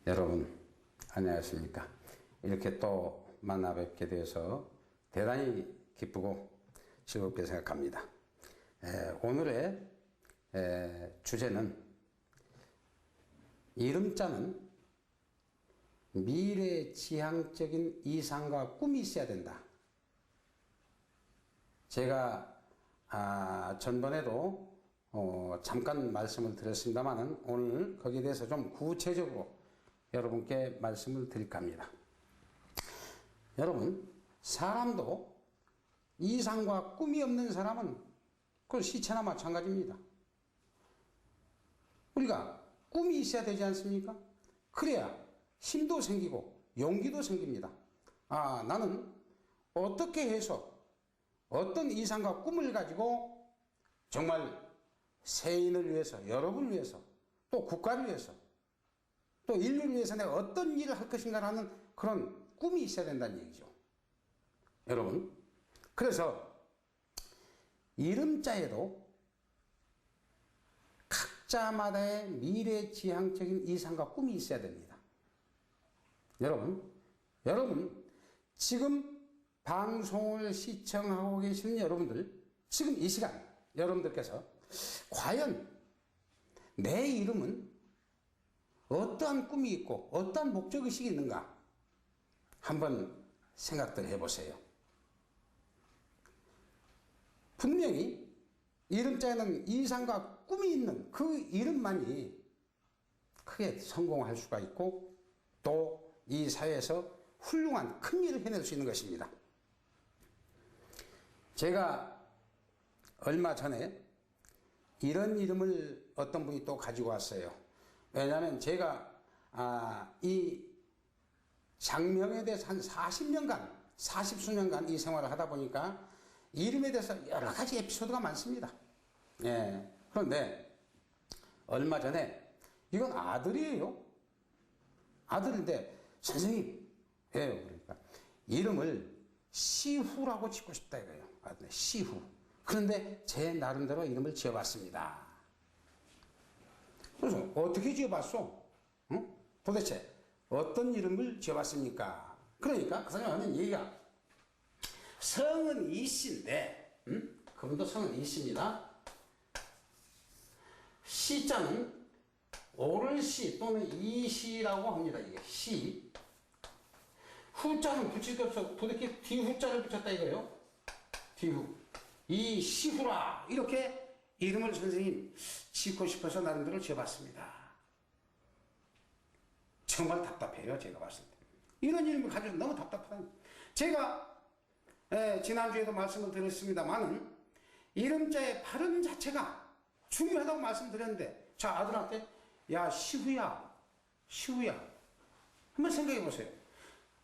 여러분 안녕하십니까. 이렇게 또 만나 뵙게 되어서 대단히 기쁘고 즐겁게 생각합니다. 오늘의 주제는 이름자는 미래지향적인 이상과 꿈이 있어야 된다. 제가 전번에도 잠깐 말씀을 드렸습니다만은 오늘 거기에 대해서 좀 구체적으로 여러분께 말씀을 드릴까 합니다. 여러분, 사람도 이상과 꿈이 없는 사람은 그 시체나 마찬가지입니다. 우리가 꿈이 있어야 되지 않습니까? 그래야 힘도 생기고 용기도 생깁니다. 나는 어떻게 해서 어떤 이상과 꿈을 가지고 정말 세인을 위해서, 여러분을 위해서, 또 국가를 위해서, 또 인류를 위해서 내가 어떤 일을 할 것인가라는 그런 꿈이 있어야 된다는 얘기죠. 여러분, 그래서 이름자에도 각자마다의 미래지향적인 이상과 꿈이 있어야 됩니다. 여러분 지금 방송을 시청하고 계시는 여러분들, 지금 이 시간 여러분들께서 과연 내 이름은 어떠한 꿈이 있고 어떠한 목적의식이 있는가 한번 생각들 해보세요. 분명히 이름자에는 이상과 꿈이 있는 그 이름만이 크게 성공할 수가 있고 또 이 사회에서 훌륭한 큰 일을 해낼 수 있는 것입니다. 제가 얼마 전에 이런 이름을 어떤 분이 또 가지고 왔어요. 왜냐하면 제가 이 장명에 대해서 한 40년간, 40수년간 이 생활을 하다 보니까 이름에 대해서 여러 가지 에피소드가 많습니다. 그런데 얼마 전에 이건 아들이에요. 아들인데 선생님, 그러니까 이름을 시후라고 짓고 싶다 이거예요. 시후. 그런데 제 나름대로 이름을 지어봤습니다. 그래서 어떻게 지어봤어? 응? 도대체 어떤 이름을 지어봤습니까? 그러니까 그 사람이 하는 얘기가 성은 이씨인데, 그분도 성은 이씨입니다. 시자는 오를시 또는 이시라고 합니다. 이게 시. 후자는 붙일 게 없어. 도대체 뒤후자를 붙였다 이거예요. 뒤후. 이 시후라. 이렇게 이름을 선생님 짓고 싶어서 나름대로 지어봤습니다. 정말 답답해요. 제가 봤을 때. 이런 이름을 가지고 너무 답답하다. 제가 지난주에도 말씀을 드렸습니다만은 이름자의 발음 자체가 중요하다고 말씀드렸는데 자, 아들한테 야, 시후야. 한번 생각해 보세요.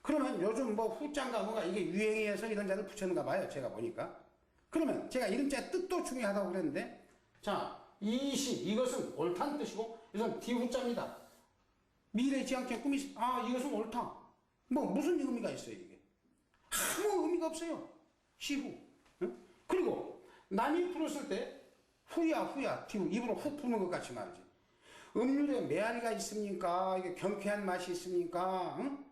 그러면 요즘 뭐 후자인가 뭔가 이게 유행해서 이런 자를 붙였는가 봐요. 제가 보니까. 그러면 제가 이름자의 뜻도 중요하다고 그랬는데 자, 이시, 이것은 옳다는 뜻이고 이것은 뒤후자입니다. 미래지향적인 꿈이 이것은 옳다. 뭐 무슨 의미가 있어요 이게? 아무 의미가 없어요. 시후. 응? 그리고 남이 풀었을 때 후야, 뒤후. 입으로 훅 푸는 것 같이 말이지. 음률에 메아리가 있습니까? 이게 경쾌한 맛이 있습니까? 응?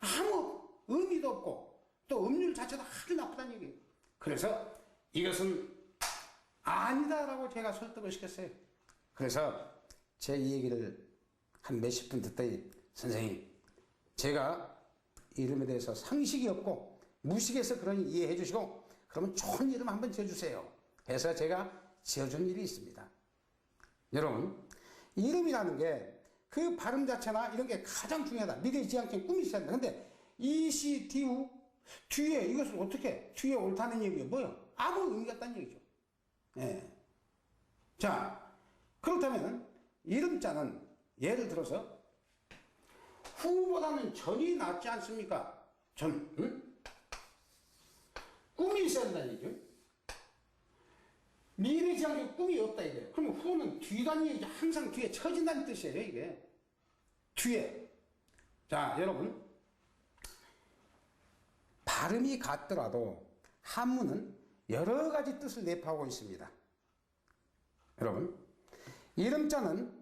아무 의미도 없고 또 음률 자체도 아주 나쁘다는 얘기예요. 그래서 이것은 아니다라고 제가 설득을 시켰어요. 그래서 제 이 얘기를 한 몇십 분 듣더니 선생님, 제가 이름에 대해서 상식이 없고 무식해서 그러니 이해해 주시고 그러면 좋은 이름 한번 지어주세요 해서 제가 지어준 일이 있습니다. 여러분, 이름이라는 게 그 발음 자체나 이런 게 가장 중요하다. 미래지향적인 꿈이 있어야 된다. 근데 이시 뒤후 뒤에 이것을 어떻게 뒤에 옳다는 얘기가 뭐예요? 아무 의미가 없다는 얘기죠. 자, 그렇다면 이름자는 예를 들어서 후보다는 전이 낫지 않습니까? 전. 꿈이 있어야 된다는 얘기죠. 미래지향적인 꿈이 없다 이거예요. 그러면 후는 뒤다는 얘기죠. 항상 뒤에 처진다는 뜻이에요 이게. 뒤에. 자, 여러분, 발음이 같더라도 한문은 여러 가지 뜻을 내포하고 있습니다. 여러분, 이름자는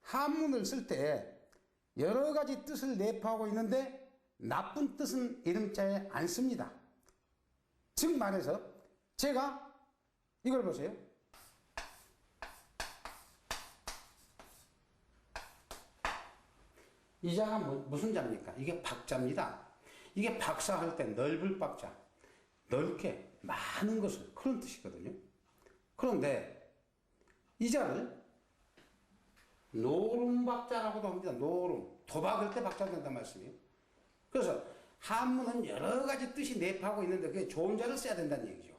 한문을 쓸 때 여러 가지 뜻을 내포하고 있는데 나쁜 뜻은 이름자에 안 씁니다. 즉 말해서 제가 이걸 보세요. 이 자가 무슨 자입니까? 이게 박자입니다. 이게 박사할 때 넓을 박자, 넓게 많은 것을, 그런 뜻이거든요. 그런데 이 자를 노름박자라고도 합니다. 노름, 도박할 때 박자 된단 말씀이에요. 그래서 한문은 여러 가지 뜻이 내포하고 있는데 그게 좋은 자를 써야 된다는 얘기죠.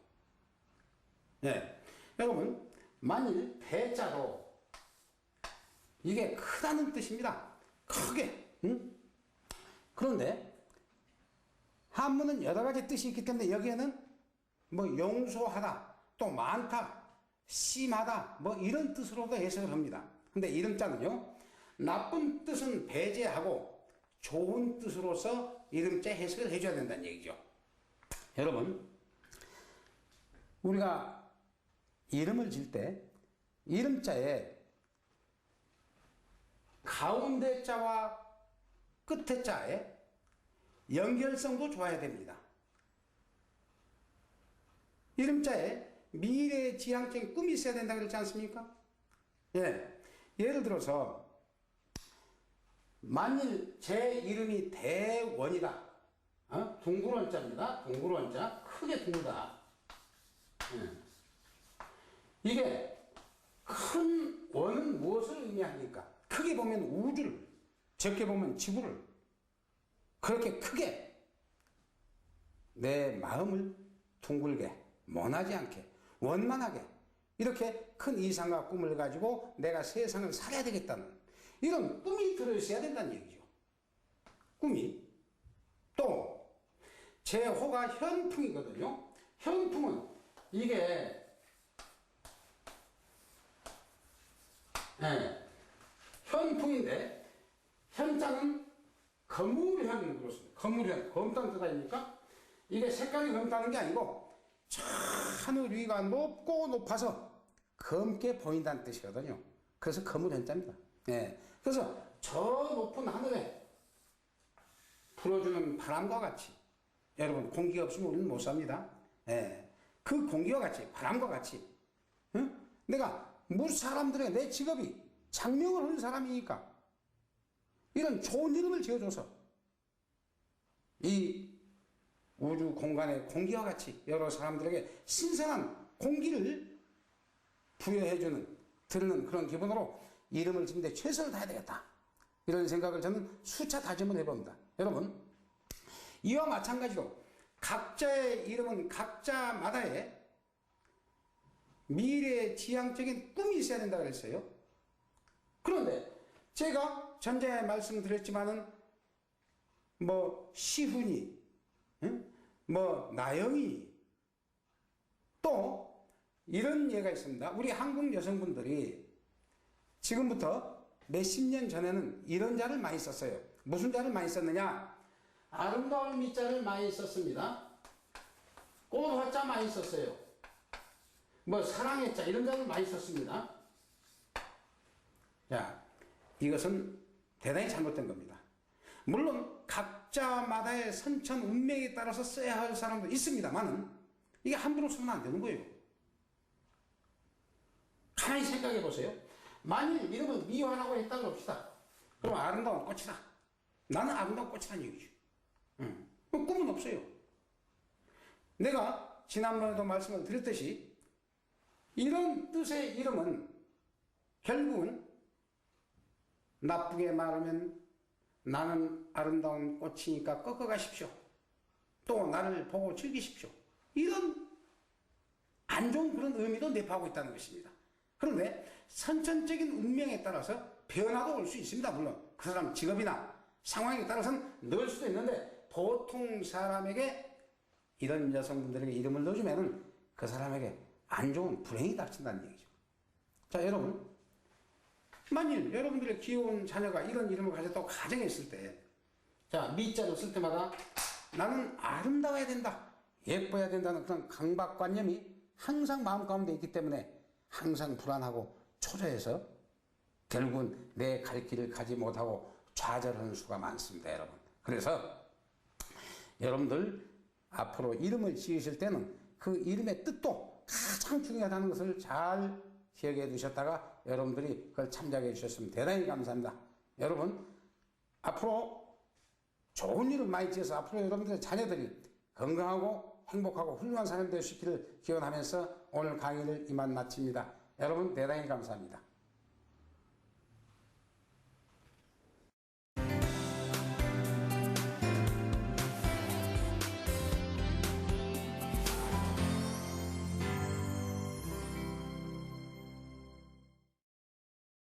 네. 여러분, 만일 배자로 이게 크다는 뜻입니다. 크게. 응? 그런데 한문은 여러 가지 뜻이 있기 때문에 여기에는 뭐 용서하다, 또 많다, 심하다, 뭐 이런 뜻으로도 해석을 합니다. 근데 이름자는요, 나쁜 뜻은 배제하고 좋은 뜻으로서 이름자 해석을 해줘야 된다는 얘기죠. 여러분, 우리가 이름을 질 때 이름자에 가운데 자와 끝에 자의 연결성도 좋아야 됩니다. 이름자에 미래지향적인 꿈이 있어야 된다고 그랬지 않습니까? 예. 예를 들어서 만일 제 이름이 대원이다. 둥그런자입니다. 둥그런자. 크게 둥글다. 예. 이게 큰 원은 무엇을 의미합니까? 크게 보면 우주를, 적게 보면 지구를, 그렇게 크게 내 마음을 둥글게, 원하지 않게, 원만하게 이렇게 큰 이상과 꿈을 가지고 내가 세상을 살아야 되겠다는 이런 꿈이 들어있어야 된다는 얘기죠. 꿈이. 또 제 호가 현풍이거든요. 현풍은 이게 현풍인데 현자는 거물현 그렇습니다. 거물현, 검다는 뜻 아닙니까? 이게 색깔이 검다는 게 아니고 하늘 위가 높고 높아서 검게 보인다는 뜻이거든요. 그래서 거물현자입니다. 예. 그래서 저 높은 하늘에 불어주는 바람과 같이, 여러분 공기가 없으면 우리는 못 삽니다. 예. 그 공기와 같이, 바람과 같이, 응? 내가 사람들의 내 직업이 장명을 하는 사람이니까 이런 좋은 이름을 지어줘서 이 우주 공간의 공기와 같이 여러 사람들에게 신선한 공기를 부여해주는, 드리는 그런 기분으로 이름을 짓는데 최선을 다해야 되겠다. 이런 생각을 저는 수차 다짐을 해봅니다. 여러분, 이와 마찬가지로 각자의 이름은 각자마다의 미래지향적인 꿈이 있어야 된다고 그랬어요. 그런데 제가 전에 말씀드렸지만은 뭐 시훈이, 뭐 나영이, 또 이런 예가 있습니다. 우리 한국 여성분들이 지금부터 몇십 년 전에는 이런 자를 많이 썼어요. 무슨 자를 많이 썼느냐? 아름다운 미자를 많이 썼습니다. 꽃화자 많이 썼어요. 뭐 사랑의 자, 이런 자를 많이 썼습니다. 자, 이것은 대단히 잘못된 겁니다. 물론 각자마다의 선천 운명에 따라서 써야 할 사람도 있습니다만은 이게 함부로 쓰면 안 되는 거예요. 가만히 생각해 보세요. 만일 이름을 미화라고 했다고 합시다. 그럼 아름다운 꽃이다. 나는 아름다운 꽃이라는 얘기죠. 꿈은 없어요. 내가 지난번에도 말씀을 드렸듯이 이런 뜻의 이름은 결국은 나쁘게 말하면 나는 아름다운 꽃이니까 꺾어가십시오. 또 나를 보고 즐기십시오. 이런 안 좋은 그런 의미도 내포하고 있다는 것입니다. 그런데 선천적인 운명에 따라서 변화도 올 수 있습니다. 물론 그 사람 직업이나 상황에 따라서는 넣을 수도 있는데 보통 사람에게 이런 여성분들에게 이름을 넣어주면 그 사람에게 안 좋은 불행이 닥친다는 얘기죠. 자, 여러분, 만일 여러분들의 귀여운 자녀가 이런 이름을 가졌다고 가정했을 때, 자, 미자를 쓸 때마다 나는 아름다워야 된다, 예뻐야 된다는 그런 강박관념이 항상 마음 가운데 있기 때문에 항상 불안하고 초조해서 결국은 내 갈 길을 가지 못하고 좌절하는 수가 많습니다, 여러분. 그래서 여러분들 앞으로 이름을 지으실 때는 그 이름의 뜻도 가장 중요하다는 것을 잘 기억해 두셨다가 여러분들이 그걸 참작해 주셨으면 대단히 감사합니다. 여러분, 앞으로 좋은 이름 많이 지어서 앞으로 여러분들의 자녀들이 건강하고 행복하고 훌륭한 사람 되시기를 기원하면서 오늘 강의를 이만 마칩니다. 여러분, 대단히 감사합니다.